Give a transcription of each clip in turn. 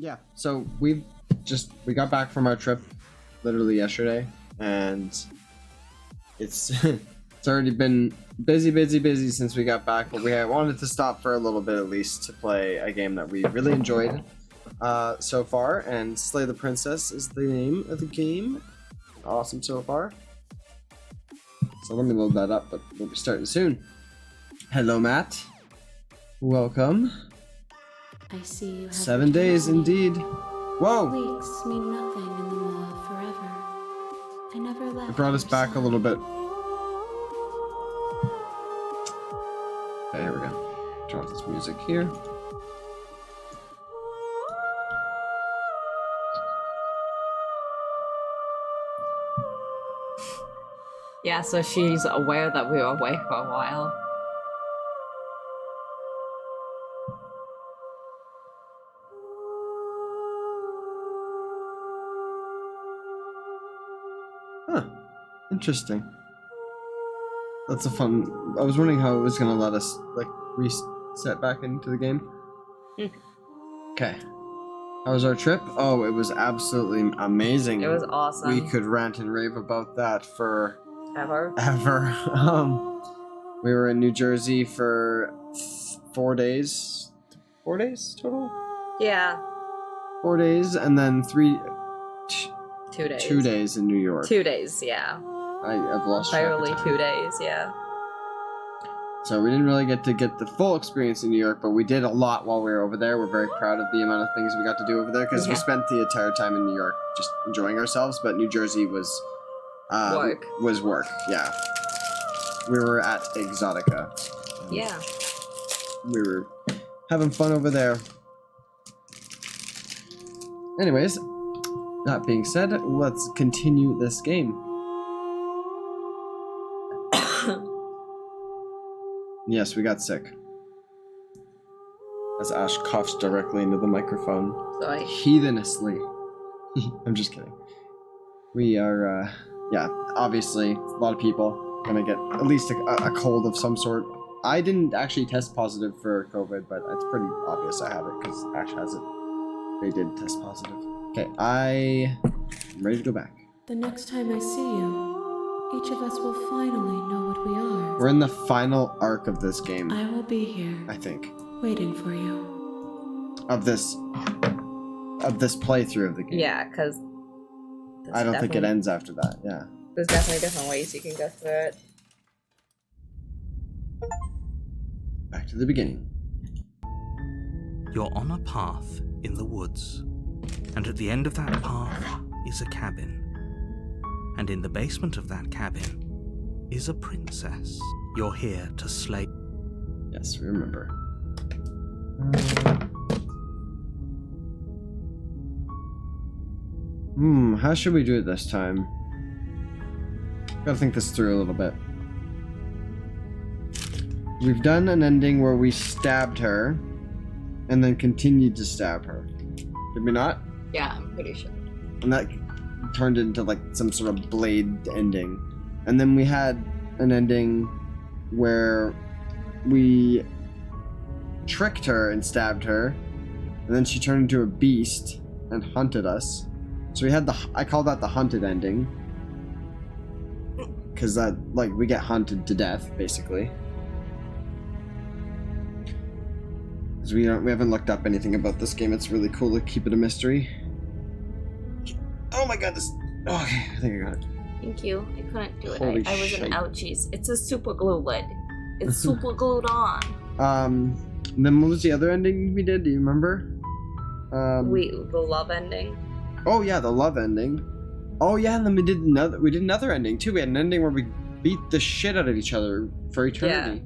Yeah, so we got back from our trip literally yesterday, and it's it's already been busy since we got back, but we wanted to stop for a little bit at least to play a game that we really enjoyed so far, and Slay the Princess is the name of the game. Awesome so far. So let me load that up, but we'll be starting soon. Hello, Matt. Welcome. I see you have 7 days indeed. Whoa! Weeks mean nothing in the Maw forever. I never left. It brought us your back a side. little bit. Okay, here we go. Turn off this music here. Yeah, so she's aware that we were away for a while. Huh. Interesting. That's a fun... I was wondering how it was gonna let us, like, reset back into the game. Okay. How was our trip? Oh, it was absolutely amazing. It was awesome. We could rant and rave about that for... Ever. We were in New Jersey for 4 days. 4 days total? Yeah. 4 days, and then 2 days. 2 days in New York. 2 days, yeah. I've lost track of Entirely time. 2 days, yeah. So we didn't really get to get the full experience in New York, but we did a lot while we were over there. We're very proud of the amount of things we got to do over there, because we spent the entire time in New York just enjoying ourselves, but New Jersey was... Work. Was work, yeah. We were at Exotica. Yeah. We were having fun over there. Anyways, that being said, let's continue this game. Yes, we got sick. As Ash coughs directly into the microphone. Sorry. Heathenously. I'm just kidding. We are, yeah, obviously, a lot of people gonna get at least a cold of some sort. I didn't actually test positive for COVID, but it's pretty obvious I have it because Ash has it. They did test positive. Okay, I'm ready to go back. The next time I see you, each of us will finally know what we are. We're in the final arc of this game, I will be here, I think. waiting for you. Of this playthrough of the game. Yeah, because... I don't think it ends after that, yeah. There's definitely different ways you can go through it. Back to the beginning. You're on a path in the woods, and at the end of that path is a cabin. And in the basement of that cabin is a princess. You're here to slay. Yes, we remember. How should we do it this time? Gotta think this through a little bit. We've done an ending where we stabbed her, and then continued to stab her. Did we not? Yeah, I'm pretty sure. And that turned into like some sort of blade ending. And then we had an ending where we tricked her and stabbed her, and then she turned into a beast and hunted us. So we had I call that the hunted ending, because that, like, we get hunted to death basically. Because we haven't looked up anything about this game. It's really cool to keep it a mystery. Oh my god, this... Okay, I think I got it. Thank you. I couldn't do it. Holy I was an shite. ouchies. It's a super glue lid. It's super glued on. And then what was the other ending we did? Do you remember? The love ending. Oh yeah, the love ending. Oh yeah, and then we did another ending too. We had an ending where we beat the shit out of each other for eternity.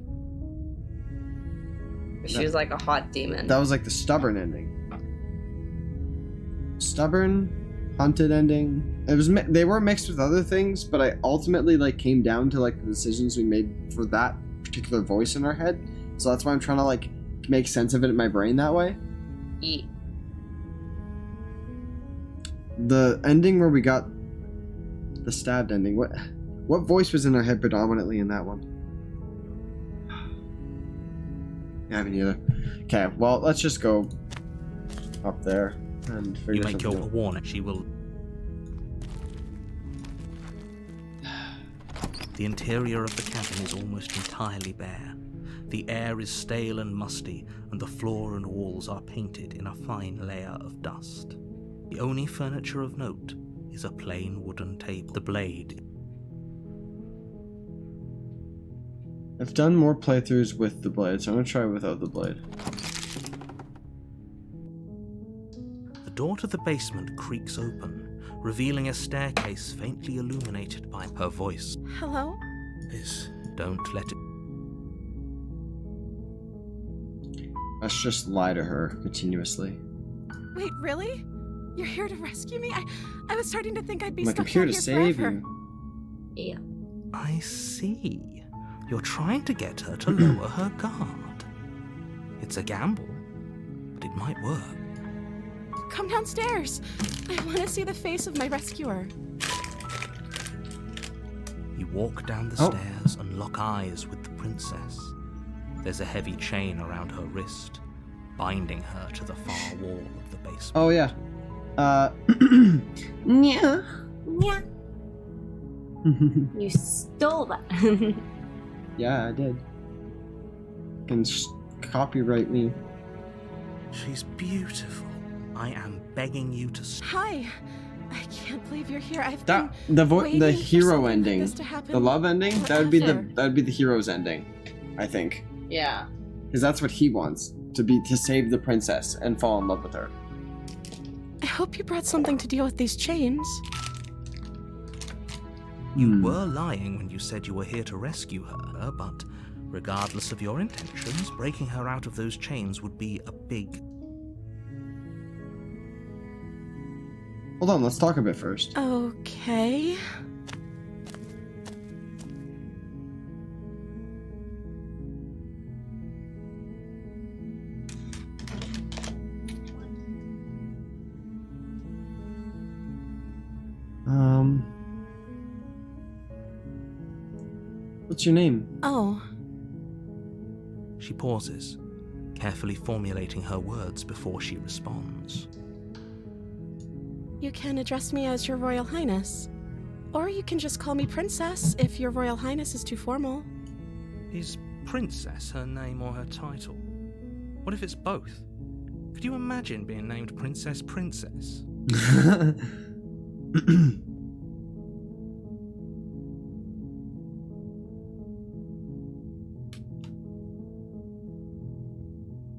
She was like a hot demon. That was like the stubborn ending. Stubborn, hunted ending. It was they were mixed with other things, but I ultimately like came down to like the decisions we made for that particular voice in our head. So that's why I'm trying to like make sense of it in my brain that way. Eat. The ending where we got the stabbed ending. What voice was in our head predominantly in that one? Yeah, me neither. Okay, well, let's just go up there. and figure You make your something out. warning. She will. The interior of the cabin is almost entirely bare. The air is stale and musty, and the floor and walls are painted in a fine layer of dust. The only furniture of note is a plain wooden table. The blade. I've done more playthroughs with the blade, so I'm gonna try without the blade. The door to the basement creaks open, revealing a staircase faintly illuminated by her voice. Hello? Liz, don't let it. Let's just lie to her continuously. Wait, really? You're here to rescue me? I was starting to think I'd be I'm like, I'm stuck here out to here save forever. you. Yeah. I see. You're trying to get her to lower her guard. It's a gamble, but it might work. Come downstairs. I want to see the face of my rescuer. You walk down the Oh. stairs and lock eyes with the princess. There's a heavy chain around her wrist, binding her to the far wall of the basement. Oh yeah. Yeah. Yeah. You stole that. Yeah, I did. Can copyright me. She's beautiful. I am begging you to stop. Hi. I can't believe you're here. I've That been the waiting for hero something like ending, this to happen the love ending. That would be forever. the hero's ending, I think, Yeah. because that's what he wants to save the princess and fall in love with her. I hope you brought something to deal with these chains. You were lying when you said you were here to rescue her, but regardless of your intentions, breaking her out of those chains would be a big... Hold on, let's talk a bit first. Okay. What's your name? Oh, She pauses, carefully formulating her words before she responds. you can address me as Your Royal Highness. Or you can just call me Princess if Your Royal Highness is too formal. Is Princess her name or her title? What if it's both? Could you imagine being named Princess Princess?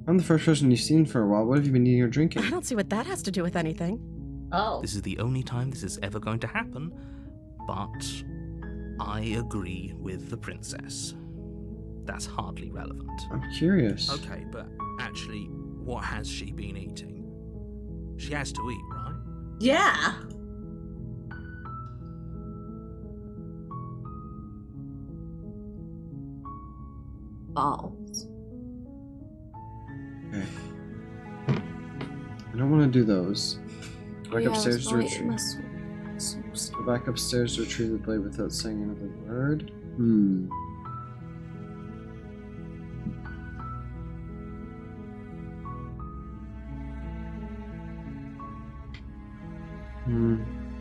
I'm the first person you've seen for a while. What have you been eating or drinking? I don't see what that has to do with anything. Oh. This is the only time this is ever going to happen, but I agree with the princess. That's hardly relevant. I'm curious. Okay, but actually, what has she been eating? She has to eat, right? Yeah. Balls. Okay. I don't want to do those. Go back Yeah, upstairs that's to right, retrieve. must- Go back upstairs to retrieve the blade without saying another word.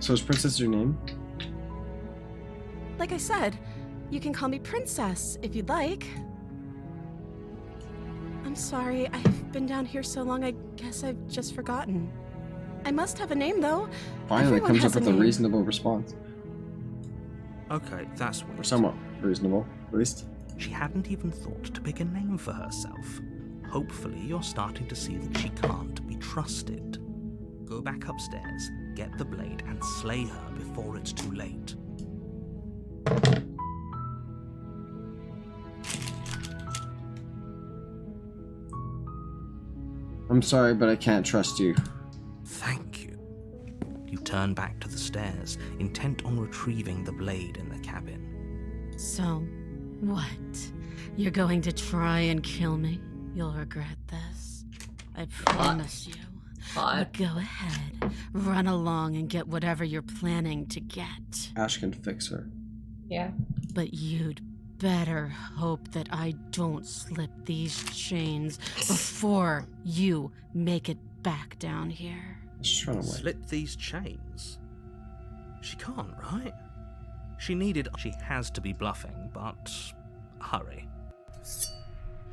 So is Princess your name? Like I said, you can call me Princess if you'd like. I'm sorry, I've been down here so long, I guess I've just forgotten. I must have a name, though. Finally Everyone comes has up with a name. reasonable response. Okay, that's Or weird. somewhat reasonable, at least. She hadn't even thought to pick a name for herself. Hopefully, you're starting to see that she can't be trusted. Go back upstairs, get the blade, and slay her before it's too late. I'm sorry, but I can't trust you. Thank you. You turn back to the stairs, intent on retrieving the blade in the cabin. So, what? You're going to try and kill me? You'll regret this. I promise you. But go ahead. Run along and get whatever you're planning to get. Ash can fix her. Yeah. But you'd better hope that I don't slip these chains before you make it back down here. Just run away. Slip these chains? She can't, right? She has to be bluffing, but hurry.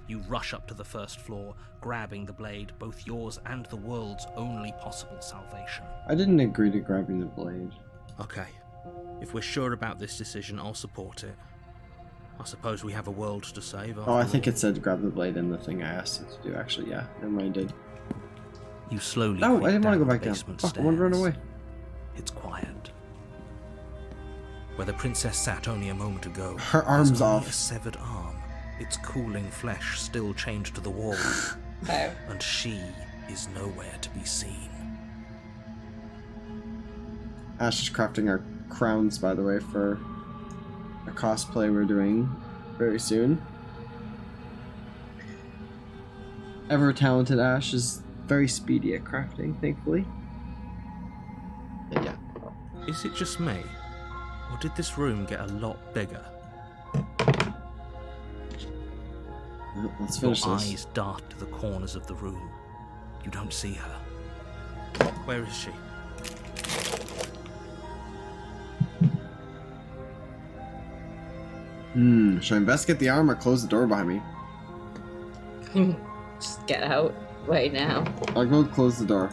You rush up to the first floor, grabbing the blade, both yours and the world's only possible salvation. I didn't agree to grabbing the blade. Okay. If we're sure about this decision, I'll support it. I suppose we have a world to save. Oh, I think it said grab the blade in the thing I asked it to do, actually. Yeah, never mind, it did. You slowly No, creep I didn't want to down go back the down. basement Fuck, I wanted to run stairs. away. It's quiet. Where the princess sat only a moment ago, Her there's arm's only off. a severed arm, its cooling flesh still chained to the wall, Oh. and she is nowhere to be seen. Ash is crafting our crowns, by the way, for a cosplay we're doing very soon. Ever talented Ash is very speedy at crafting, thankfully. And yeah. Is it just me? Or did this room get a lot bigger? Well, let's Your finish this. eyes dart to the corners of the room. You don't see her. Where is she? Should I investigate the arm or close the door behind me? Just get out right now. I'll go close the door.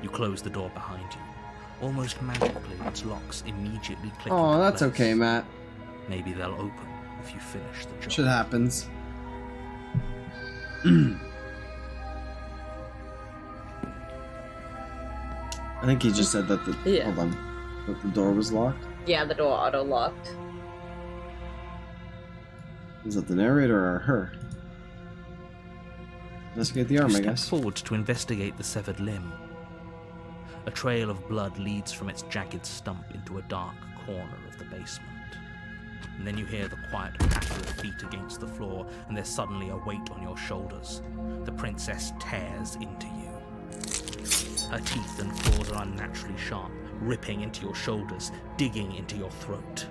You close the door behind you. Almost magically, its locks immediately click Oh, into that's place. okay, Matt. Maybe they'll open if you finish the job. Shit happens. I think he just said that the Yeah. hold on, that the door was locked. Yeah, the door auto locked. Is that the narrator or her? Investigate the arm, You I step guess. forward to investigate the severed limb. A trail of blood leads from its jagged stump into a dark corner of the basement. And then you hear the quiet patter of feet against the floor, and there's suddenly a weight on your shoulders. The princess tears into you. Her teeth and claws are unnaturally sharp, ripping into your shoulders, digging into your throat.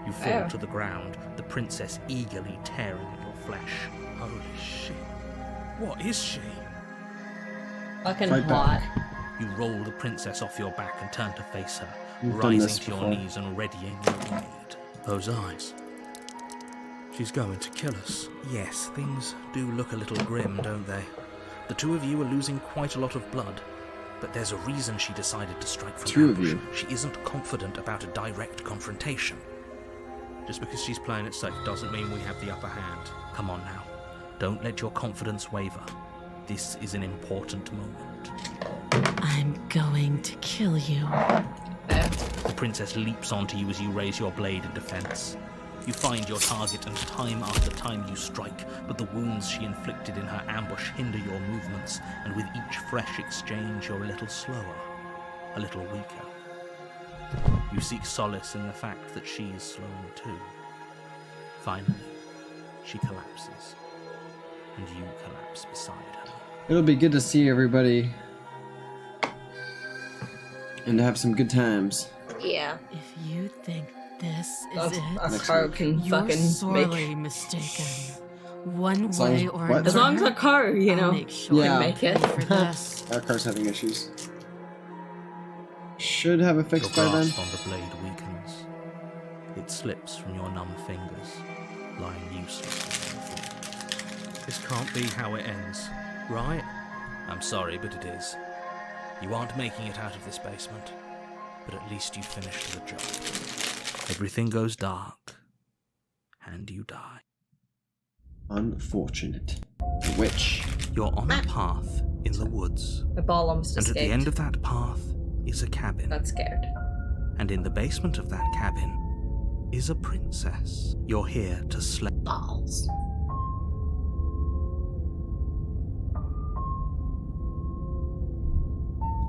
You fall Oh. to the ground, the princess eagerly tearing at your flesh. Holy shit. What is she? Fucking Fight hot. back. You roll the princess off your back and turn to face her, You've done rising this to your before. knees and readying your blade. Those eyes. She's going to kill us. Yes, things do look a little grim, don't they? The two of you are losing quite a lot of blood, but there's a reason she decided to strike from Two of ambush. you. She isn't confident about a direct confrontation. Just because she's playing it safe doesn't mean we have the upper hand. Come on now. Don't let your confidence waver. This is an important moment. I'm going to kill you. The princess leaps onto you as you raise your blade in defense. You find your target, and time after time you strike, but the wounds she inflicted in her ambush hinder your movements, and with each fresh exchange you're a little slower, a little weaker. You seek solace in the fact that she is slowing too. Finally, she collapses, and you collapse beside her. It'll be good to see everybody and to have some good times. Yeah. If you think this is That's it, a Next car week. can you're fucking sorely make. mistaken. One As long way as- or what? another. As long as a car, you I'll know, make sure Yeah. you make it. pay for this. Our car's having issues. Should have a fix Your by then. grasp on the blade weakens. It slips from your numb fingers, lying useless on the floor. This can't be how it ends, right? I'm sorry, but it is. You aren't making it out of this basement, but at least you finished the job. Everything goes dark, and you die. Unfortunate. The witch. You're on a path in the woods, The ball almost and at escaped. the end of that path is a cabin. Got scared. And in the basement of that cabin is a princess. You're here to slay. Balls.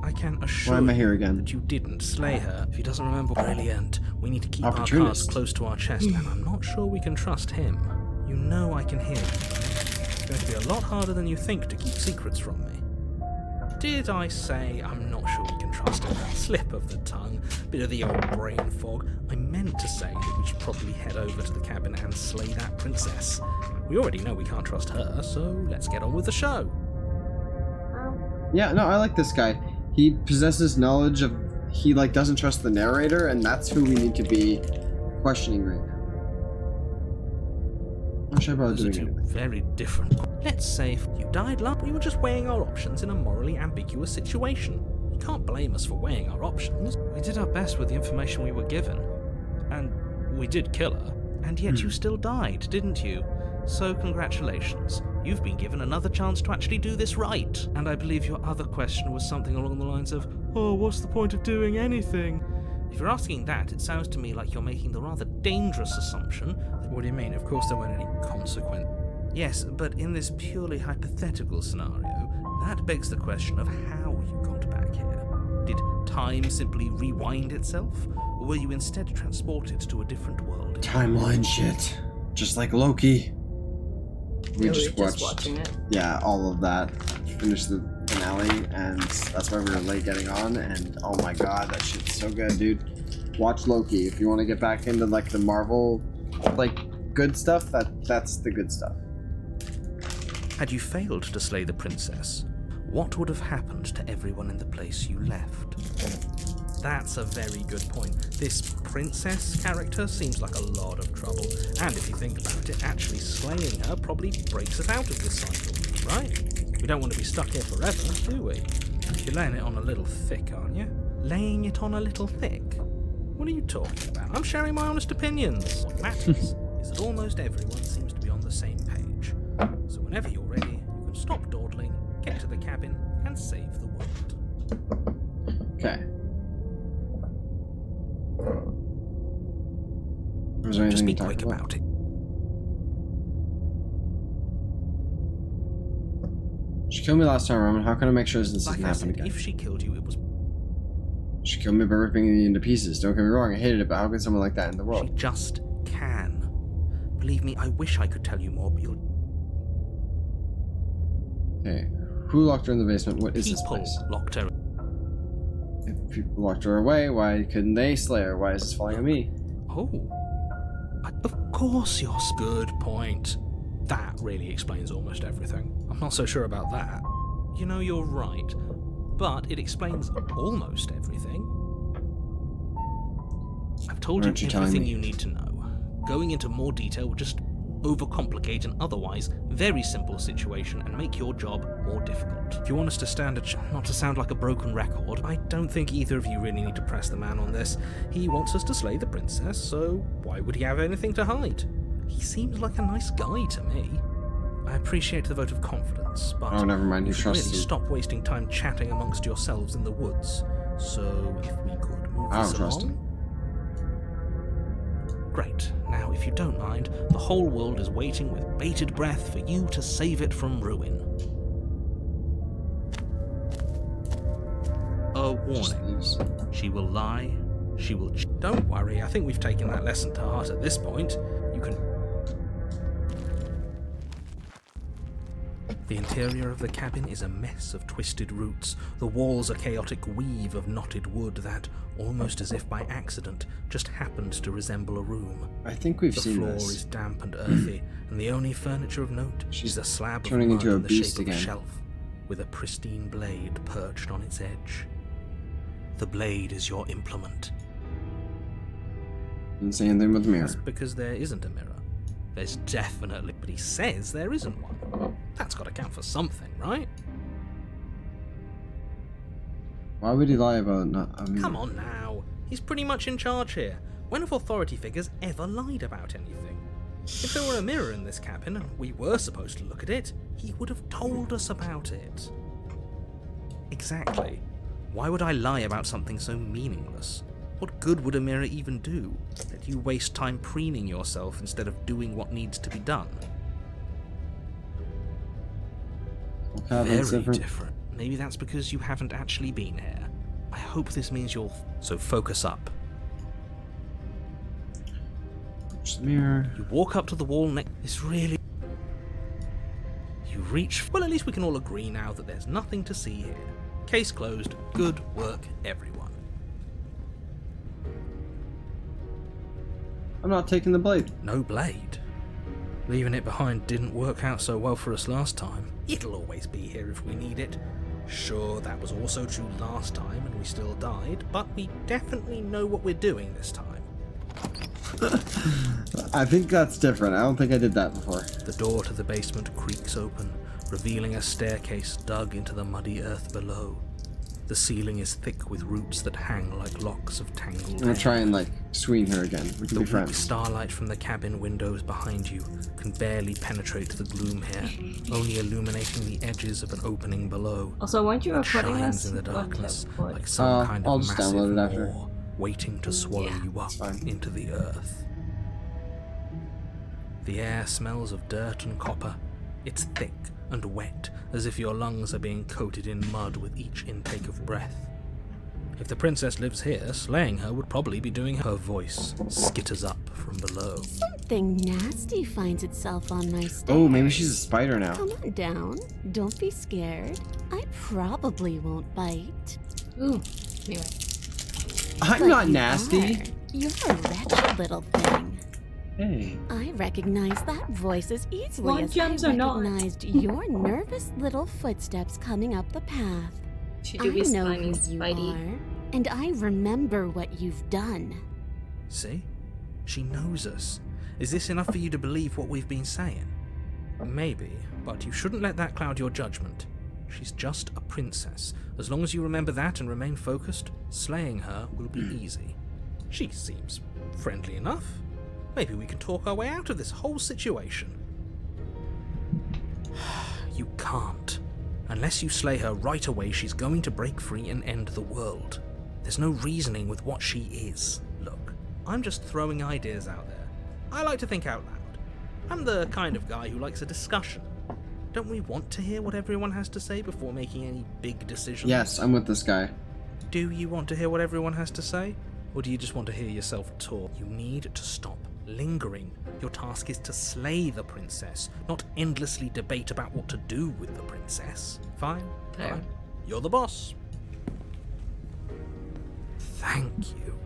I can assure Why am I you here again? that you didn't slay her. If he doesn't remember, brilliant. We need to keep our cards Opportunist. close to our chest, and I'm not sure we can trust him. You know I can hear you. It's going to be a lot harder than you think to keep secrets from me. Did I say I'm not sure we can trust him? Slip of the tongue, bit of the old brain fog. I meant to say that we should probably head over to the cabin and slay that princess. We already know we can't trust her, so let's get on with the show. Yeah, no, I like this guy. he possesses knowledge of, he like doesn't trust the narrator, and that's who we need to be questioning right now. I wish I brought Those are doing two it. very different. Let's say if you died last, we were just weighing our options in a morally ambiguous situation. You can't blame us for weighing our options. We did our best with the information we were given. And we did kill her. And yet you still died, didn't you? So congratulations. You've been given another chance to actually do this right. And I believe your other question was something along the lines of, oh, what's the point of doing anything? If you're asking that, it sounds to me like you're making the rather dangerous assumption. What do you mean? Of course there weren't any consequences. Yes, but in this purely hypothetical scenario, that begs the question of how you got back here. Did time simply rewind itself? Or were you instead transported to a different world? Timeline shit. Just like Loki. We Yeah, just were watched, watching it. yeah, all of that. Finished the finale, and that's why we were late getting on, and oh my god, that shit's so good, dude. Watch Loki if you want to get back into like the Marvel, like, good stuff. That's the good stuff. Had you failed to slay the princess, what would have happened to everyone in the place you left? That's a very good point. This princess character seems like a lot of trouble, and if you think about it, actually slaying her probably breaks us out of this cycle, right? We don't want to be stuck here forever, do we? You're laying it on a little thick, aren't you? Laying it on a little thick? What are you talking about? I'm sharing my honest opinions. What matters is that almost everyone seems to be on the same page. So whenever you're ready, you can stop dawdling, get to the cabin, and save the world. Okay. Was there Just anything be to talk quick about it. She killed me last time, Roman. How can I make sure this Like doesn't I happen said, again? if she killed you, it was She killed me by ripping me into pieces. Don't get me wrong, I hated it, but how can someone like that in the she world? just can. Believe me, I wish I could tell you more, but you'll Okay. Who locked her in the basement? What is this people place? locked her. If people locked her away, why couldn't they slay her? Why is this falling on me? Oh. Of course you're good point. That really explains almost everything. I'm not so sure about that. You know, you're right. But it explains almost everything. I've told Why you aren't you telling everything me? you need to know. Going into more detail would just overcomplicate an otherwise very simple situation and make your job more difficult. If you want us to stand not to sound like a broken record, I don't think either of you really need to press the man on this. He wants us to slay the princess, so why would he have anything to hide? He seems like a nice guy to me. I appreciate the vote of confidence, but Oh, never mind. you He should trusts really you. stop wasting time chatting amongst yourselves in the woods. So if we could move I this don't trust along. Great. Now, if you don't mind, the whole world is waiting with bated breath for you to save it from ruin. A Just warning. leaves. She will lie. She will... Don't worry, I think we've taken that lesson to heart at this point. You can... The interior of the cabin is a mess of twisted roots. The walls a chaotic weave of knotted wood that, almost as if by accident, just happened to resemble a room. I think we've The seen floor this. is damp and earthy, and the only furniture of note She's is a slab of turning mud into a in the beast shape of a again. shelf, with a pristine blade perched on its edge. The blade is your implement. Didn't say anything with the mirror. That's because there isn't a mirror. There's definitely, but he says there isn't one. That's got to count for something, right? Why would he lie about not a mirror? Come on now. He's pretty much in charge here. When have authority figures ever lied about anything? If there were a mirror in this cabin and we were supposed to look at it, he would have told us about it. Exactly. Why would I lie about something so meaningless? What good would a mirror even do? That you waste time preening yourself instead of doing what needs to be done. Okay, that's Very different. different. Maybe that's because you haven't actually been here. I hope this means you'll... So focus up. Watch the mirror. You walk up to the wall next... This really... You reach... Well, at least we can all agree now that there's nothing to see here. Case closed. Good work, everyone. I'm not taking the blade. No blade. Leaving it behind didn't work out so well for us last time. It'll always be here if we need it. Sure, that was also true last time and we still died, but we definitely know what we're doing this time. I think that's different. I don't think I did that before. The door to the basement creaks open, revealing a staircase dug into the muddy earth below. The ceiling is thick with roots that hang like locks of tangled I'm gonna hair. try and like swing her again. We can The be weak friends. starlight from the cabin windows behind you can barely penetrate the gloom here, only illuminating the edges of an opening below. Also, weren't you It recording shines this? in the darkness What? like some kind I'll of just massive download it after. maw waiting to swallow Yeah, you up fine. into the earth. The air smells of dirt and copper. It's thick and wet, as if your lungs are being coated in mud with each intake of breath. If the princess lives here, slaying her would probably be doing her voice skitters up from below. Something nasty finds itself on my stairs. Oh, maybe she's a spider now. Come on down. Don't be scared. I probably won't bite. Ooh. Anyway. I'm But not you nasty. are. You're a wretched little thing. Hey. I recognize that voice as easily What as I gems are not? recognized your nervous little footsteps coming up the path. She I do be know slimy, who you Spidey. are, and I remember what you've done. See? She knows us. Is this enough for you to believe what we've been saying? Maybe, but you shouldn't let that cloud your judgment. She's just a princess. As long as you remember that and remain focused, slaying her will be easy. She seems friendly enough. Maybe we can talk our way out of this whole situation. You can't. Unless you slay her right away, she's going to break free and end the world. There's no reasoning with what she is. Look, I'm just throwing ideas out there. I like to think out loud. I'm the kind of guy who likes a discussion. Don't we want to hear what everyone has to say before making any big decisions? Yes, I'm with this guy. Do you want to hear what everyone has to say? Or do you just want to hear yourself talk? You need to stop lingering. Your task is to slay the princess, not endlessly debate about what to do with the princess. Fine, Fair. fine. You're the boss. Thank you.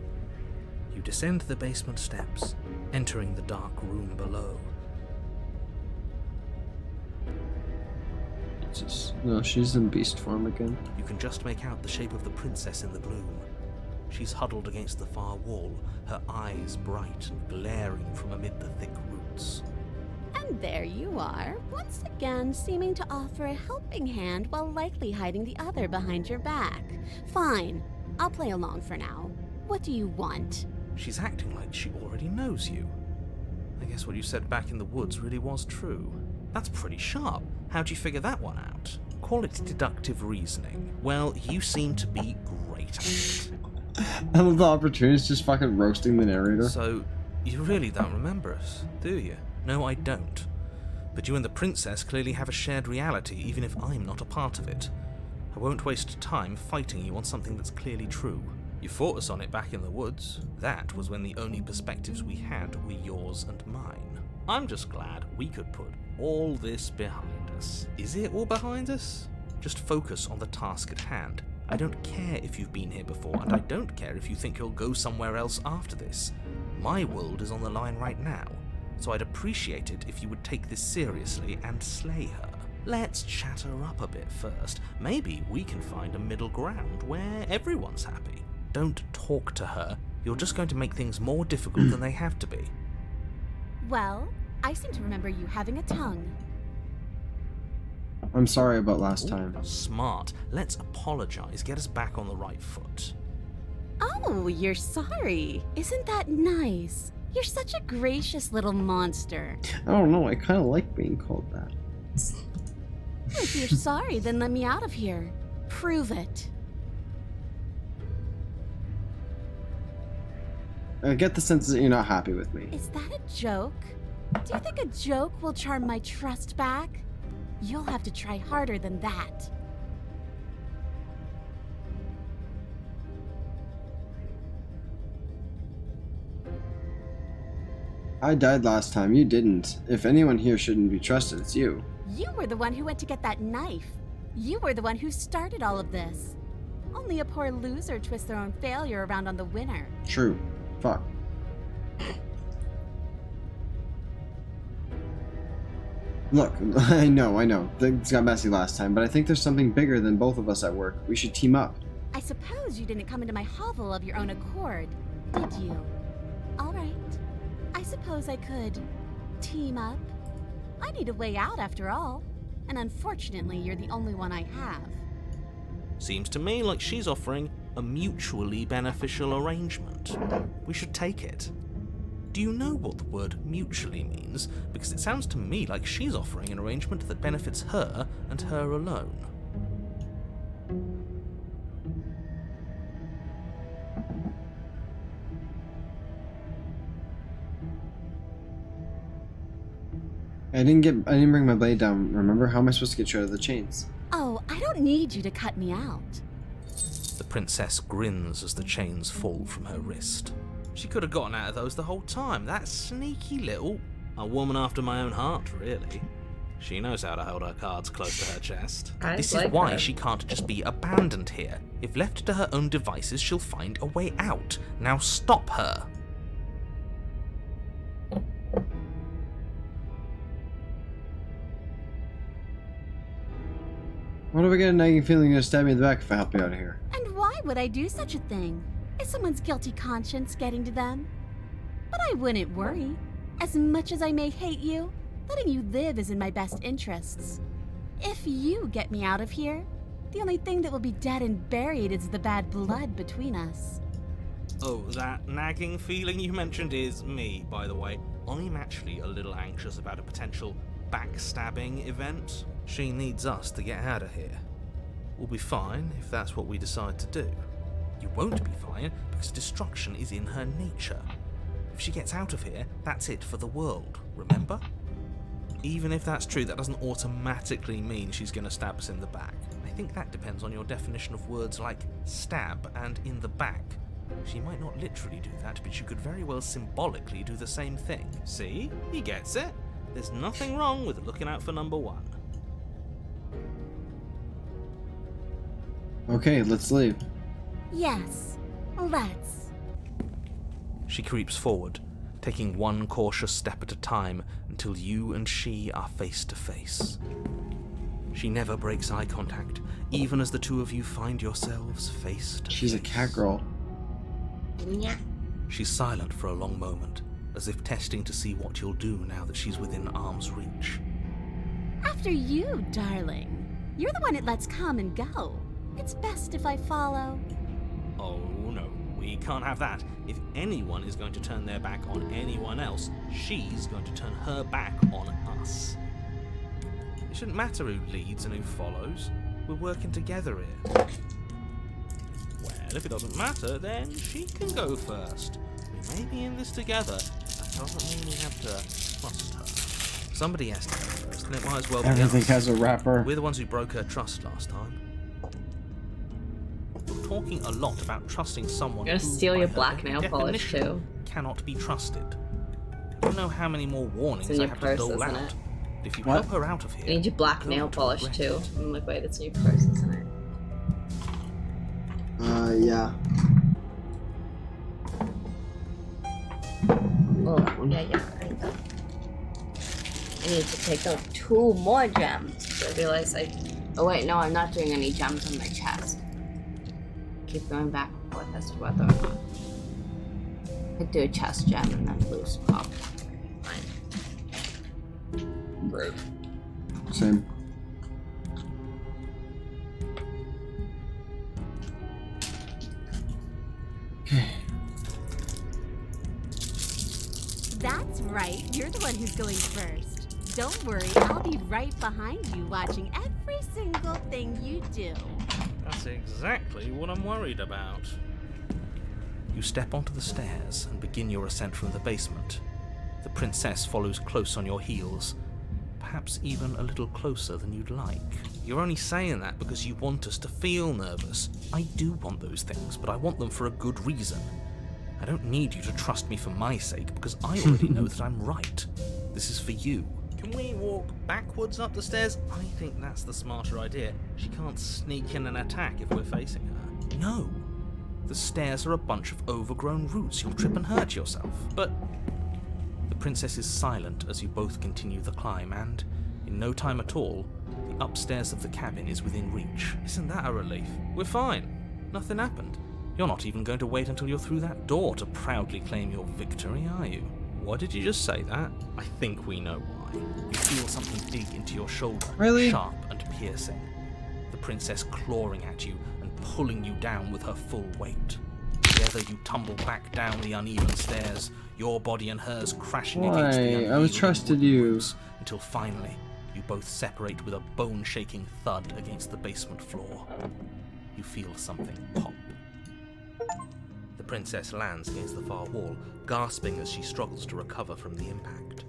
You descend the basement steps, entering the dark room below. No, she's in beast form again. You can just make out the shape of the princess in the gloom. She's huddled against the far wall, her eyes bright and glaring from amid the thick roots. And there you are, once again seeming to offer a helping hand while likely hiding the other behind your back. Fine, I'll play along for now. What do you want? She's acting like she already knows you. I guess what you said back in the woods really was true. That's pretty sharp. How'd you figure that one out? Call it deductive reasoning. Well, you seem to be great at it. I love the opportunity just fucking roasting the narrator. So, you really don't remember us, do you? No, I don't. But you and the princess clearly have a shared reality, even if I'm not a part of it. I won't waste time fighting you on something that's clearly true. You fought us on it back in the woods. That was when the only perspectives we had were yours and mine. I'm just glad we could put all this behind us. Is it all behind us? Just focus on the task at hand. I don't care if you've been here before, and I don't care if you think you'll go somewhere else after this. My world is on the line right now, so I'd appreciate it if you would take this seriously and slay her. Let's chat her up a bit first. Maybe we can find a middle ground where everyone's happy. Don't talk to her. You're just going to make things more difficult than they have to be. Well, I seem to remember you having a tongue. I'm sorry about last time. Smart. Let's apologize. Get us back on the right foot. Oh, you're sorry. Isn't that nice? You're such a gracious little monster. I don't know, I kind of like being called that. If you're sorry, then let me out of here. Prove it. I get the sense that you're not happy with me. Is that a joke? Do you think a joke will charm my trust back? You'll have to try harder than that. I died last time, you didn't. If anyone here shouldn't be trusted, it's you. You were the one who went to get that knife. You were the one who started all of this. Only a poor loser twists their own failure around on the winner. True. Fuck. Look, I know. Things got messy last time, but I think there's something bigger than both of us at work. We should team up. I suppose you didn't come into my hovel of your own accord, did you? All right. I suppose I could team up. I need a way out after all. And unfortunately, you're the only one I have. Seems to me like she's offering a mutually beneficial arrangement. We should take it. Do you know what the word mutually means? Because it sounds to me like she's offering an arrangement that benefits her and her alone. I didn't bring my blade down. Remember? How am I supposed to get you out of the chains? Oh, I don't need you to cut me out. The princess grins as the chains fall from her wrist. She could have gotten out of those the whole time. That sneaky little... A woman after my own heart, really. She knows how to hold her cards close to her chest. This is why she can't just be abandoned here. If left to her own devices, she'll find a way out. Now stop her. What if I get a nagging feeling you're gonna stab me in the back if I help you out of here? And why would I do such a thing? Is someone's guilty conscience getting to them? But I wouldn't worry. As much as I may hate you, letting you live is in my best interests. If you get me out of here, the only thing that will be dead and buried is the bad blood between us. Oh, that nagging feeling you mentioned is me, by the way. I'm actually a little anxious about a potential backstabbing event. She needs us to get out of here. We'll be fine if that's what we decide to do. You won't be fine because destruction is in her nature. If she gets out of here, that's it for the world, remember? Even if that's true, that doesn't automatically mean she's going to stab us in the back. I think that depends on your definition of words like stab and in the back. She might not literally do that, but she could very well symbolically do the same thing. See? He gets it. There's nothing wrong with looking out for number one. Okay, let's leave. Yes, let's. She creeps forward, taking one cautious step at a time until you and she are face to face. She never breaks eye contact, even as the two of you find yourselves face to face. She's a cat girl. She's silent for a long moment, as if testing to see what you'll do now that she's within arm's reach. After you, darling. You're the one it lets come and go. It's best if I follow. Oh no, we can't have that. If anyone is going to turn their back on anyone else, she's going to turn her back on us. It shouldn't matter who leads and who follows. We're working together here. Well, if it doesn't matter, then she can go first. We may be in this together. That doesn't mean we have to trust her. Somebody has to go first, and it might as well be Everything us. has a wrapper. We're the ones who broke her trust last time. You're talking a lot about trusting someone. You're gonna who, steal by your her black very nail polish definition, too. Cannot be trusted. You don't know how many more warnings It's in I your have purse, to dole isn't out. it? But if you What? help her out of here, I need your black you're nail going to polish regret too. it. I'm like, wait, it's in your purse, isn't it? Yeah. Oh, yeah. I need to take out 2 more gems. So I realize oh wait, no, I'm not doing any gems on my chest. Keep going back and forth as to whether or not I do a chest gem and then loose pop. Fine. Rude. Same. That's right. You're the one who's going first. Don't worry, I'll be right behind you watching every single thing you do. That's exactly what I'm worried about. You step onto the stairs and begin your ascent from the basement. The princess follows close on your heels, perhaps even a little closer than you'd like. You're only saying that because you want us to feel nervous. I do want those things, but I want them for a good reason. I don't need you to trust me for my sake, because I already know that I'm right. This is for you. Can we walk backwards up the stairs? I think that's the smarter idea. She can't sneak in and attack if we're facing her. No. The stairs are a bunch of overgrown roots. You'll trip and hurt yourself. But the princess is silent as you both continue the climb, and In no time at all, the upstairs of the cabin is within reach. Isn't that a relief? We're fine. Nothing happened. You're not even going to wait until you're through that door to proudly claim your victory, are you? Why did you just say that? I think we know why. You feel something dig into your shoulder, Really? sharp and piercing. The princess clawing at you and pulling you down with her full weight. Together you tumble back down the uneven stairs, your body and hers crashing against the Why? unyielding I was trusted wooden you. roots, until finally you both separate with a bone-shaking thud against the basement floor. You feel something pop. The princess lands against the far wall, gasping as she struggles to recover from the impact.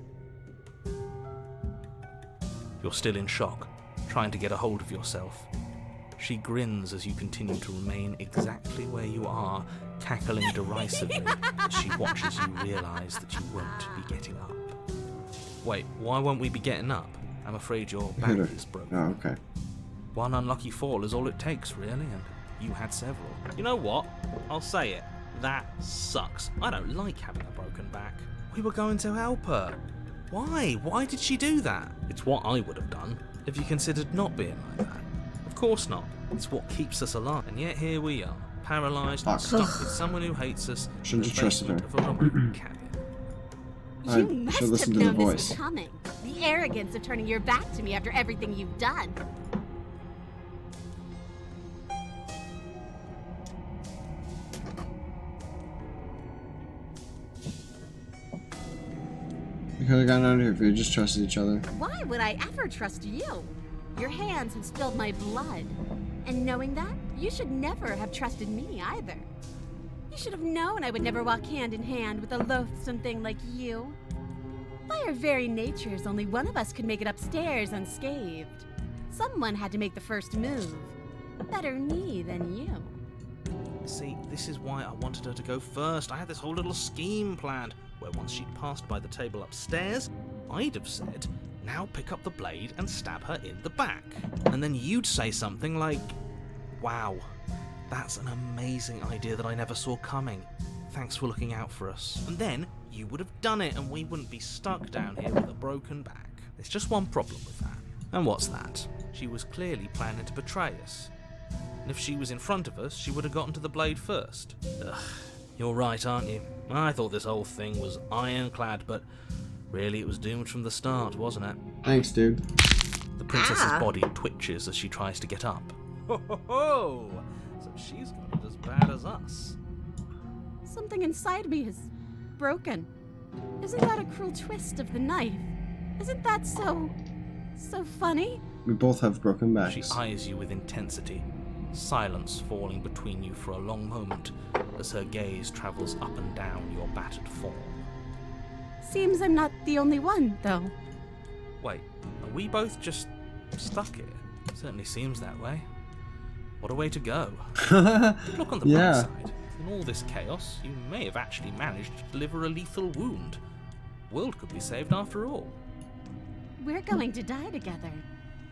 You're still in shock, trying to get a hold of yourself. She grins as you continue to remain exactly where you are, cackling derisively as she watches you realise that you won't be getting up. Wait, why won't we be getting up? I'm afraid your back is broken. Oh, okay. One unlucky fall is all it takes, really, and you had several. You know what? I'll say it. That sucks. I don't like having a broken back. We were going to help her. Why? Why did she do that? It's what I would have done if you considered not being like that. Of course not. It's what keeps us alive. And yet here we are, paralysed and Fuck. stuck with someone who hates us Shouldn't in have the trusted basement her. of a remote cabin. I You must should have listen to the known this voice. was coming. The arrogance of turning your back to me after everything you've done. We could have gotten out of here if we had just trusted each other. Why would I ever trust you? Your hands have spilled my blood. And knowing that, you should never have trusted me either. You should have known I would never walk hand in hand with a loathsome thing like you. By our very natures, only one of us could make it upstairs unscathed. Someone had to make the first move. Better me than you. See, this is why I wanted her to go first. I had this whole little scheme planned, where once she'd passed by the table upstairs, I'd have said, now pick up the blade and stab her in the back. And then you'd say something like, wow, that's an amazing idea that I never saw coming. Thanks for looking out for us. And then you would have done it and we wouldn't be stuck down here with a broken back. There's just one problem with that. And what's that? She was clearly planning to betray us. And if she was in front of us, she would have gotten to the blade first. Ugh, you're right, aren't you? I thought this whole thing was ironclad, but really it was doomed from the start, wasn't it? Thanks, dude. The princess's body twitches as she tries to get up. Ho ho ho! So she's got it as bad as us. Something inside me is broken. Isn't that a cruel twist of the knife? Isn't that so funny? We both have broken backs. She eyes you with intensity, silence falling between you for a long moment as her gaze travels up and down your battered form. Seems I'm not the only one, though. Wait, are we both just stuck here? Certainly seems that way. What a way to go. Look on the bright Yeah. side. In all this chaos, you may have actually managed to deliver a lethal wound. World could be saved after all. We're going to die together.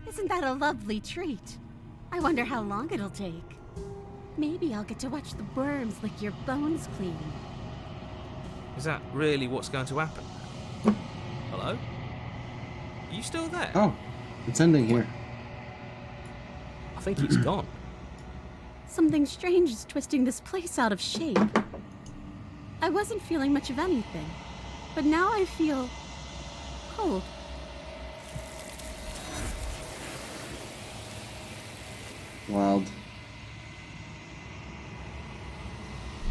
Isn't that a lovely treat? I wonder how long it'll take. Maybe I'll get to watch the worms lick your bones clean. Is that really what's going to happen? Hello? Are you still there? Oh, it's ending here. I think he's gone. Something strange is twisting this place out of shape. I wasn't feeling much of anything, but now I feel cold. Wild.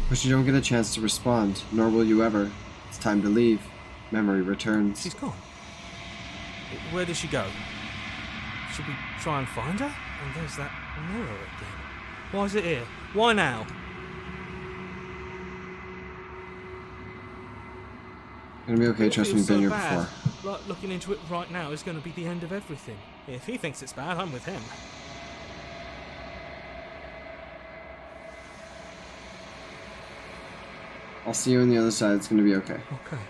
But you don't get a chance to respond, nor will you ever. It's time to leave. Memory returns. She's gone. Where did she go? Should we try and find her? And there's that mirror again. Why is it here? Why now? Gonna be okay, It trust me, feels been so here bad. before. Like, looking into it right now is going to be the end of everything. If he thinks it's bad, I'm with him. I'll see you on the other side, it's gonna be okay. Okay.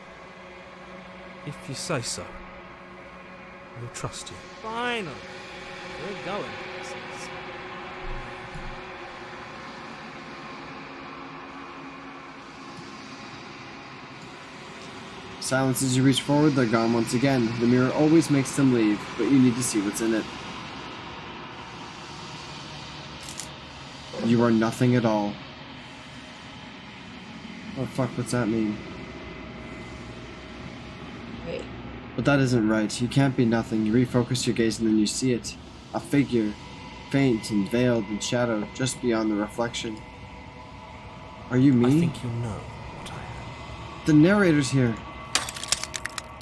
If you say so. We'll trust you. Finally. We're going. Silence as you reach forward, they're gone once again. The mirror always makes them leave, but you need to see what's in it. You are nothing at all. Oh fuck, what's that mean? Wait. But that isn't right. You can't be nothing. You refocus your gaze and then you see it. A figure. Faint and veiled and shadowed just beyond the reflection. Are you me? I think you know what I am. The narrator's here.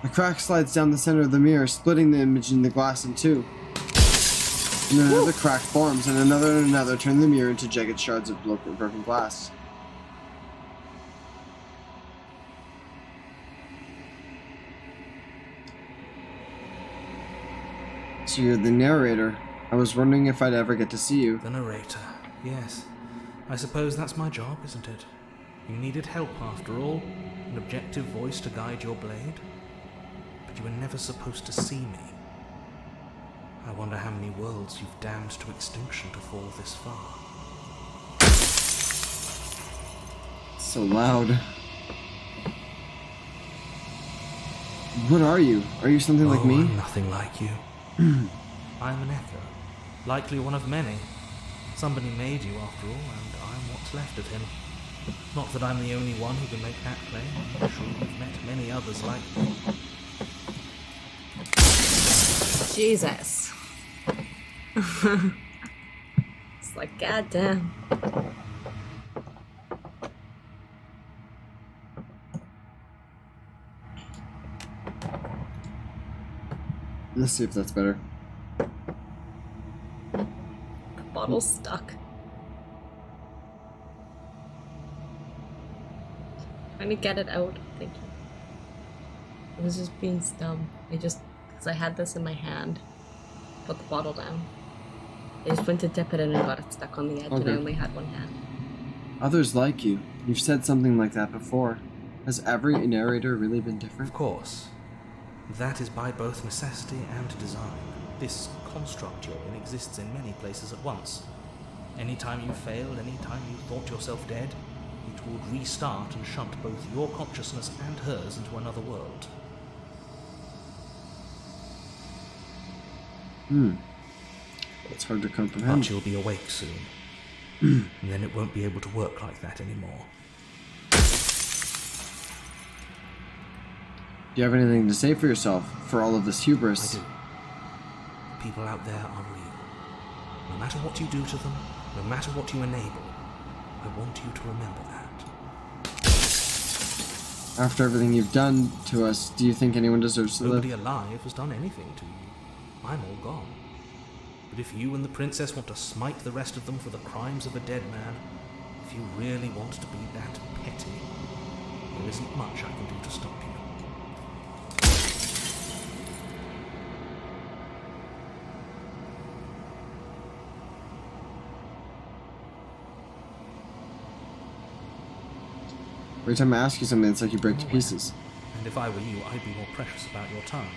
A crack slides down the center of the mirror, splitting the image in the glass in two. And then another crack forms, and another, turning the mirror into jagged shards of broken glass. So you're the narrator. I was wondering if I'd ever get to see you. The narrator, yes. I suppose that's my job, isn't it? You needed help after all, an objective voice to guide your blade. But you were never supposed to see me. I wonder how many worlds you've damned to extinction to fall this far. So loud. What are you? Are you something like me? I'm nothing like you. I'm an echo. Likely one of many. Somebody made you after all, and I'm what's left of him. Not that I'm the only one who can make that claim. I'm sure you've met many others like me. Jesus. It's like, goddamn. Let's see if that's better. The bottle's stuck. Trying to get it out. Thank you. I was just being dumb. Because I had this in my hand. Put the bottle down. I just went to dip it in and got it stuck on the edge, and I only had one hand. Others like you. You've said something like that before. Has every narrator really been different? Of course. That is by both necessity and design. This construct you're in exists in many places at once. Anytime you failed, anytime you thought yourself dead, it would restart and shunt both your consciousness and hers into another world. It's hard to comprehend. But you'll be awake soon. And then it won't be able to work like that anymore. Do you have anything to say for yourself, for all of this hubris? I do. The people out there are real. No matter what you do to them, no matter what you enable, I want you to remember that. After everything you've done to us, do you think anyone deserves to Nobody live? alive has done anything to you. I'm all gone. But if you and the princess want to smite the rest of them for the crimes of a dead man, if you really want to be that petty, there isn't much I can do to stop you. Every time I ask you something, it's like you break to pieces. And if I were you, I'd be more precious about your time.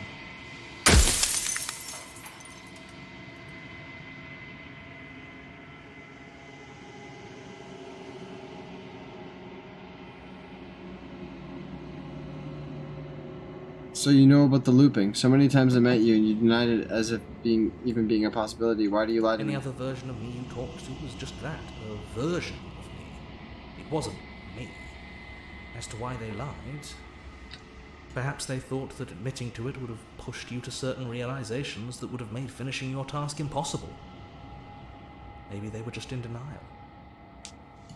So you know about the looping. So many times I met you and you denied it as if even being a possibility. Why do you lie to Any me? other version of me you talked to was just that, a version of me. It wasn't me. As to why they lied, perhaps they thought that admitting to it would have pushed you to certain realizations that would have made finishing your task impossible. Maybe they were just in denial.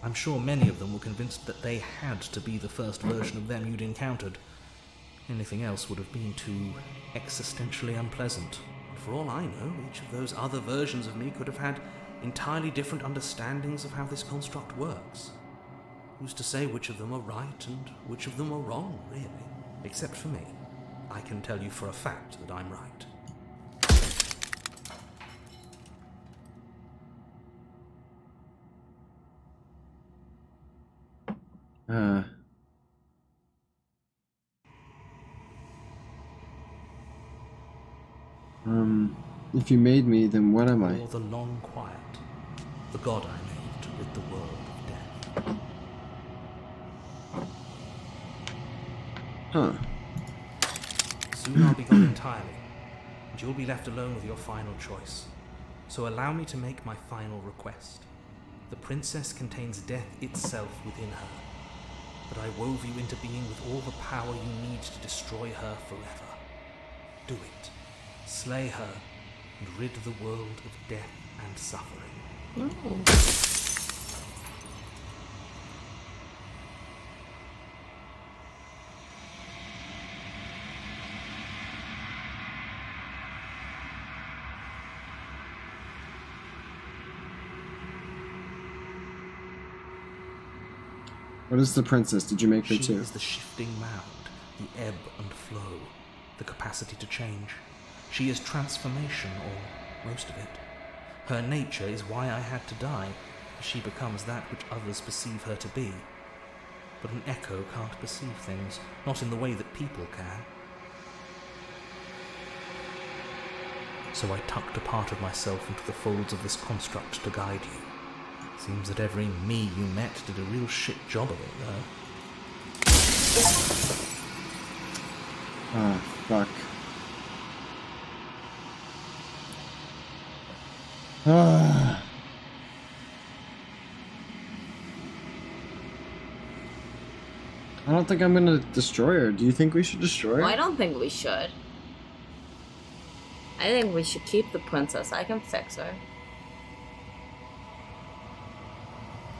I'm sure many of them were convinced that they had to be the first version of them you'd encountered. Anything else would have been too existentially unpleasant. And for all I know, each of those other versions of me could have had entirely different understandings of how this construct works. Who's to say which of them are right and which of them are wrong, really? Except for me. I can tell you for a fact that I'm right. If you made me, then what am I? Or the long quiet, the god I made to rid the world of death. Huh. soon I'll be gone entirely, and you'll be left alone with your final choice. So allow me to make my final request. The princess contains death itself within her, but I wove you into being with all the power you need to destroy her forever. Do it. Slay her, and rid the world of death and suffering. What is the princess? Did you make her She too? is the shifting mound, the ebb and flow, the capacity to change. She is transformation, or most of it. Her nature is why I had to die, for she becomes that which others perceive her to be. But an echo can't perceive things, not in the way that people can. So I tucked a part of myself into the folds of this construct to guide you. Seems that every me you met did a real shit job of it, though. Ah, fuck. Ah. I don't think I'm gonna destroy her. Do you think we should destroy her? Well, I don't think we should. I think we should keep the princess. I can fix her.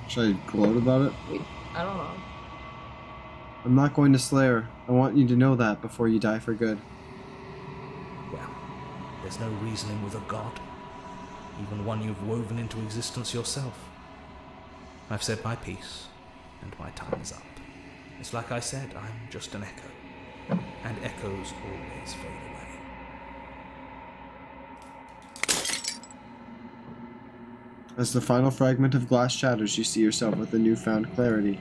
Should I gloat about it? I don't know. I'm not going to slay her. I want you to know that before you die for good. Well, there's no reasoning with a god, even one you've woven into existence yourself. I've said my piece, and my time is up. It's like I said, I'm just an echo, and echoes always fade away. As the final fragment of glass shatters, you see yourself with a newfound clarity.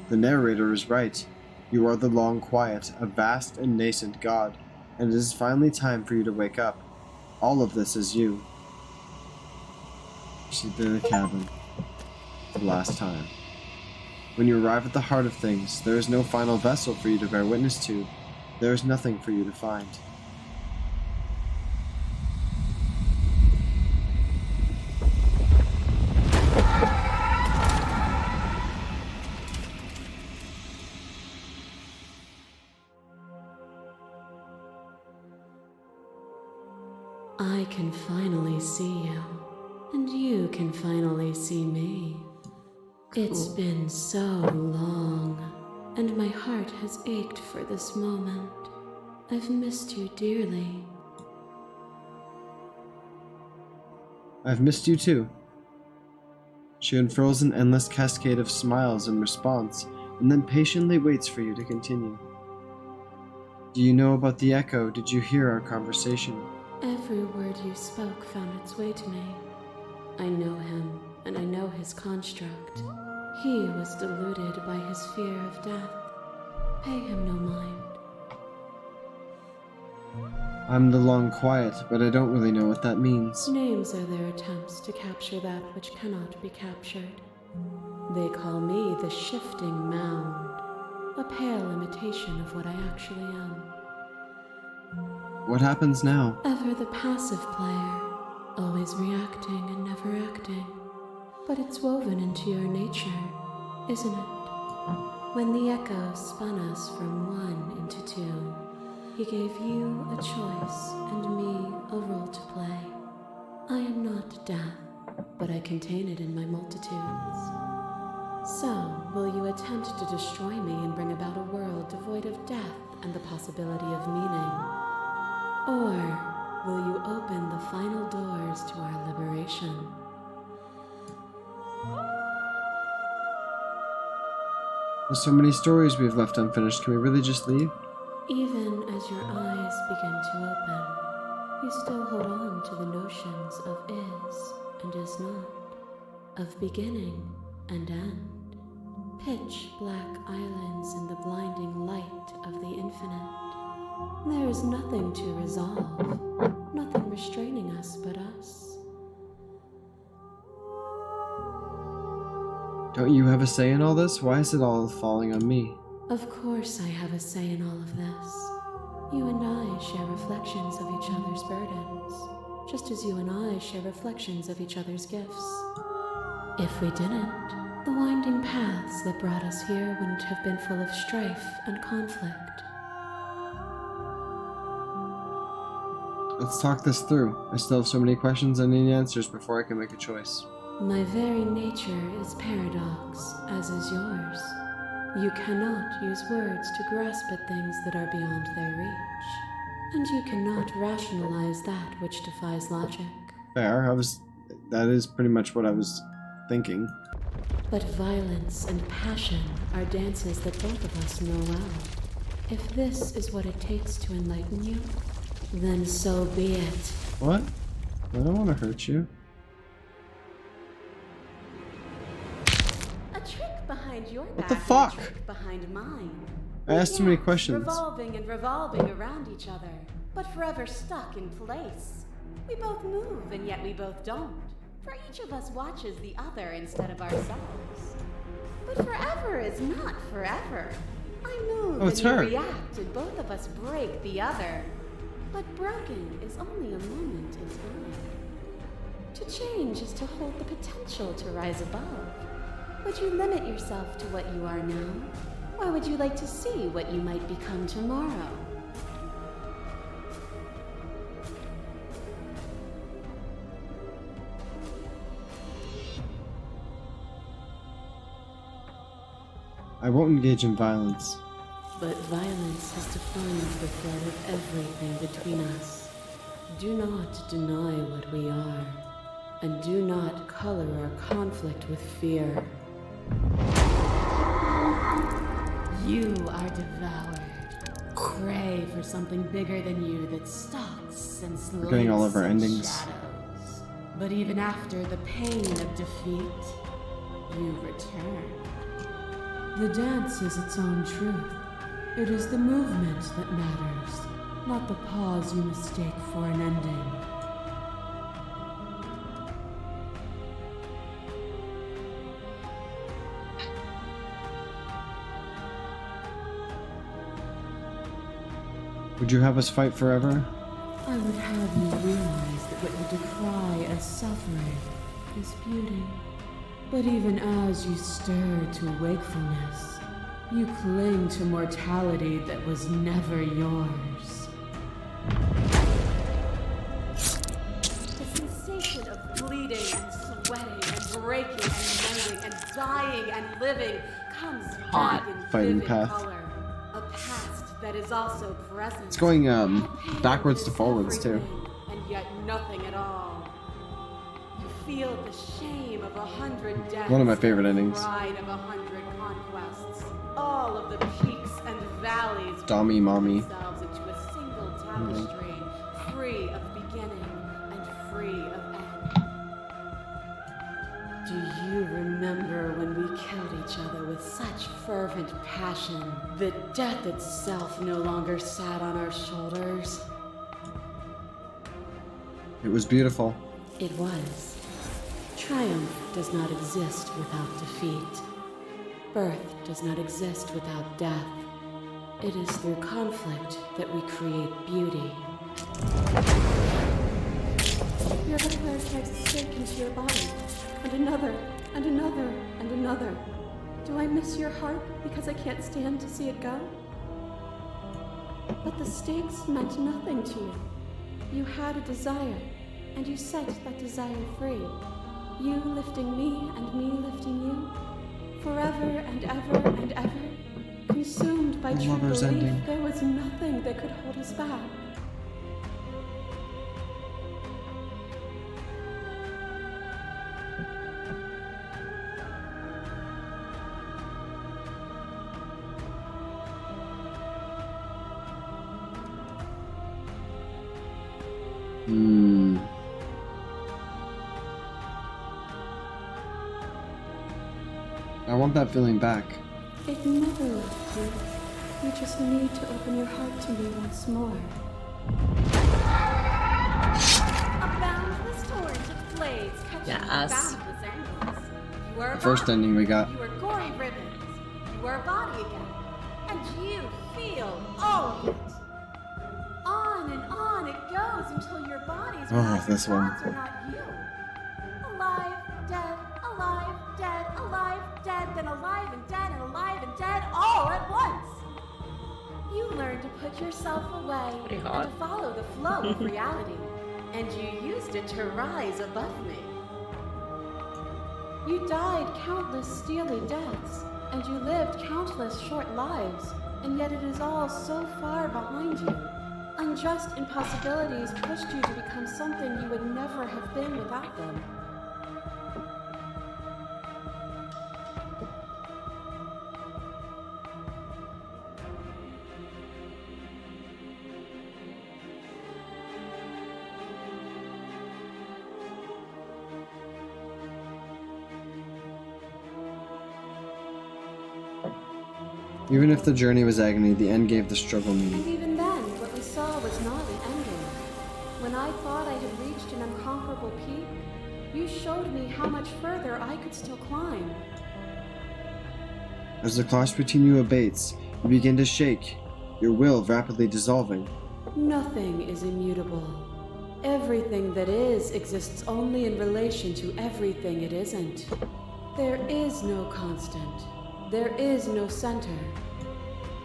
The narrator is right. You are the long quiet, a vast and nascent god, and it is finally time for you to wake up. All of this is you. She's in the cabin. The last time. When you arrive at the heart of things, there is no final vessel for you to bear witness to. There is nothing for you to find. I can finally see you, and you can finally see me. It's been so long, and my heart has ached for this moment. I've missed you dearly. I've missed you too. She unfurls an endless cascade of smiles in response, and then patiently waits for you to continue. Do you know about the echo? Did you hear our conversation? Every word you spoke found its way to me. I know him, and I know his construct. He was deluded by his fear of death. Pay him no mind. I'm the long quiet, but I don't really know what that means. Names are their attempts to capture that which cannot be captured. They call me the shifting mound, a pale imitation of what I actually am. What happens now? Ever the passive player, always reacting and never acting. But it's woven into your nature, isn't it? When the echo spun us from one into two, he gave you a choice and me a role to play. I am not death, but I contain it in my multitudes. So, will you attempt to destroy me and bring about a world devoid of death and the possibility of meaning? Or will you open the final doors to our liberation? There's so many stories we've left unfinished. Can we really just leave? Even as your eyes begin to open, you still hold on to the notions of is and is not, of beginning and end. Pitch black islands in the blinding light of the infinite. There is nothing to resolve, nothing restraining us but us. Don't you have a say in all this? Why is it all falling on me? Of course I have a say in all of this. You and I share reflections of each other's burdens, just as you and I share reflections of each other's gifts. If we didn't, the winding paths that brought us here wouldn't have been full of strife and conflict. Let's talk this through. I still have so many questions and need answers before I can make a choice. My very nature is paradox, as is yours. You cannot use words to grasp at things that are beyond their reach, and you cannot rationalize that which defies logic. Fair. That is pretty much what I was thinking. But violence and passion are dances that both of us know well. If this is what it takes to enlighten you, then so be it. What? I don't want to hurt you. A trick behind your back. What the fuck? And a trick behind mine. I asked too many Yes, questions. Revolving and revolving around each other, but forever stuck in place. We both move, and yet we both don't. For each of us watches the other instead of ourselves. But forever is not forever. I move Oh, it's and you her. react, and both of us break the other. But broken is only a moment in time. To change is to hold the potential to rise above. Would you limit yourself to what you are now? Or would you like to see what you might become tomorrow? I won't engage in violence. But violence has defined the thread of everything between us. Do not deny what we are, and do not color our conflict with fear. You are devoured. Crave for something bigger than you that stalks and slinks We're getting all of our in endings. shadows. But even after the pain of defeat, you return. The dance is its own truth. It is the movement that matters, not the pause you mistake for an ending. Would you have us fight forever? I would have you realize that what you decry as suffering is beauty. But even as you stir to wakefulness, you cling to mortality that was never yours. The sensation of bleeding and sweating and breaking and mending and dying and living comes back in Fighting vivid path. color. A past that is also present. It's going A pain backwards that to is forwards too. everything, and yet nothing at all. You feel the shame of 100 deaths. One of my favorite endings. The pride of 100 conquests. All of the peaks and valleys. Dommy mommy. Themselves into a single tapestry, free of beginning and free of end. Do you remember when we killed each other with such fervent passion that death itself no longer sat on our shoulders? It was beautiful. It was. Triumph does not exist without defeat. Birth does not exist without death. It is through conflict that we create beauty. Your vampire strikes a stake into your body, and another, and another, and another. Do I miss your heart because I can't stand to see it go? But the stakes meant nothing to you. You had a desire, and you set that desire free. You lifting me and me lifting you. Forever and ever and ever. Consumed by The true lover's belief, ending. there was nothing that could hold us back. I want that feeling back. It never left you. You just need to open your heart to me once more. A boundless torrent of blades catching Yes. boundless angles. You are a The first body. ending we got. You are gory ribbons. You are a body again. And you feel all of it. on it goes until your body's Oh, this one. thoughts are not you. Alive, dead, alive, dead, alive, dead, then alive and dead, all at once. You learn to put yourself away Pretty and hot. to follow the flow of reality, and you used it to rise above me. You died countless steely deaths, and you lived countless short lives, and yet it is all so far behind you. Unjust impossibilities pushed you to become something you would never have been without them. Even if the journey was agony, the end gave the struggle And meaning. even then, what we saw was not an ending. When I thought I had reached an unconquerable peak, you showed me how much further I could still climb. As the clash between you abates, you begin to shake, your will rapidly dissolving. Nothing is immutable. Everything that is exists only in relation to everything it isn't. There is no constant. There is no center.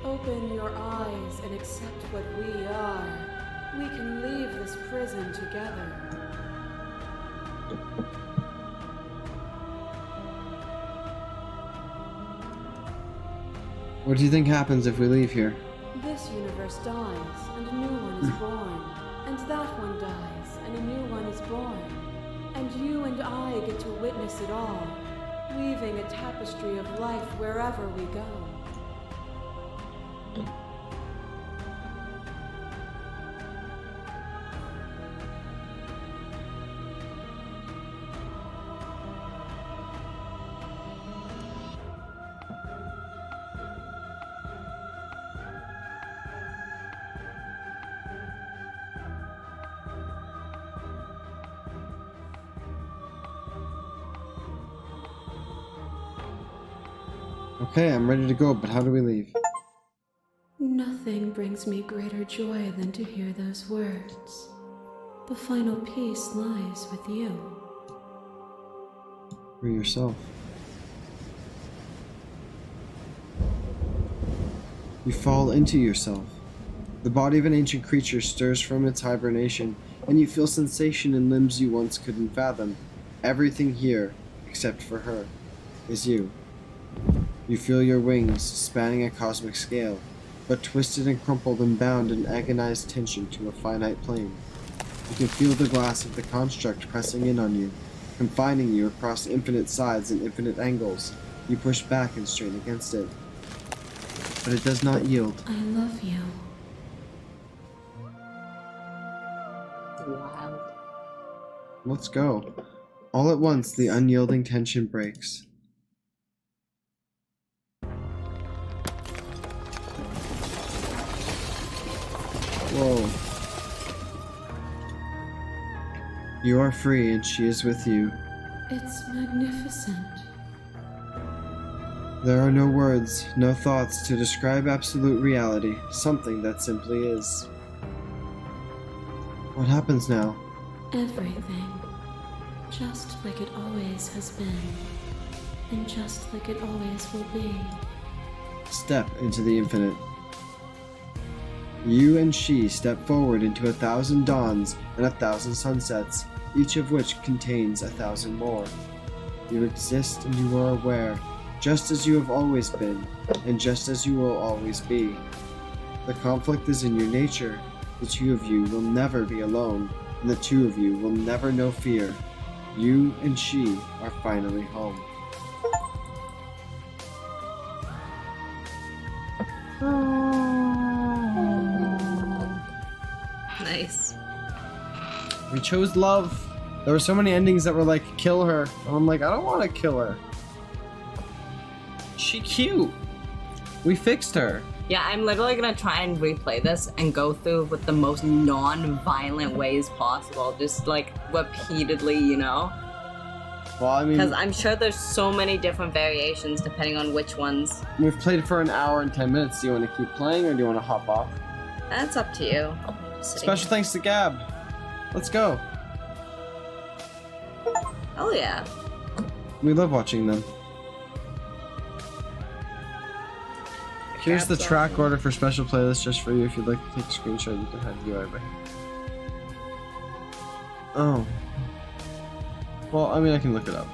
Open your eyes and accept what we are. We can leave this prison together. What do you think happens if we leave here? This universe dies, and a new one is born. And that one dies, and a new one is born. And you and I get to witness it all, weaving a tapestry of life wherever we go. Okay, I'm ready to go, but how do we leave? Nothing brings me greater joy than to hear those words. The final peace lies with you. For yourself. You fall into yourself. The body of an ancient creature stirs from its hibernation, and you feel sensation in limbs you once couldn't fathom. Everything here, except for her, is you. You feel your wings spanning a cosmic scale, but twisted and crumpled and bound in agonized tension to a finite plane. You can feel the glass of the construct pressing in on you, confining you across infinite sides and infinite angles. You push back and strain against it, but it does not yield. I love you. Wild. Let's go. All at once, the unyielding tension breaks. Whoa. You are free and she is with you. It's magnificent. There are no words, no thoughts to describe absolute reality, something that simply is. What happens now? Everything. Just like it always has been. And just like it always will be. Step into the infinite. You and she step forward into 1,000 dawns and 1,000 sunsets, each of which contains 1,000 more. You exist and you are aware, just as you have always been, and just as you will always be. The conflict is in your nature. The two of you will never be alone, and the two of you will never know fear. You and she are finally home. Nice. We chose love. There were so many endings that were like, kill her. And I'm like, I don't want to kill her. She cute. We fixed her. Yeah, I'm literally gonna try and replay this and go through with the most non-violent ways possible. Just like repeatedly, you know? Well, I mean, Because I'm sure there's so many different variations depending on which ones. we've played for an hour and 10 minutes. Do you want to keep playing or do you want to hop off? That's up to you. Special thanks to Gab. Let's go. Oh yeah. We love watching them. Here's the Gab's track awesome. order for special playlists just for you. If you'd like to take a screenshot, you can head to right here. Oh. Well, I mean, I can look it up.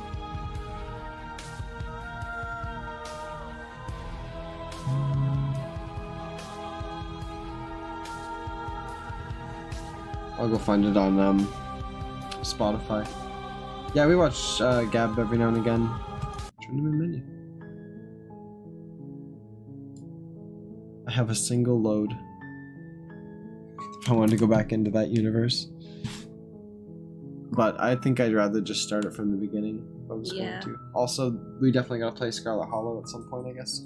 I'll go find it on Spotify. Yeah, we watch Gab every now and again. Tournament menu. I have a single load. If I wanted to go back into that universe. But I think I'd rather just start it from the beginning. If I was Yeah. going to. Also, we definitely gotta play Scarlet Hollow at some point, I guess.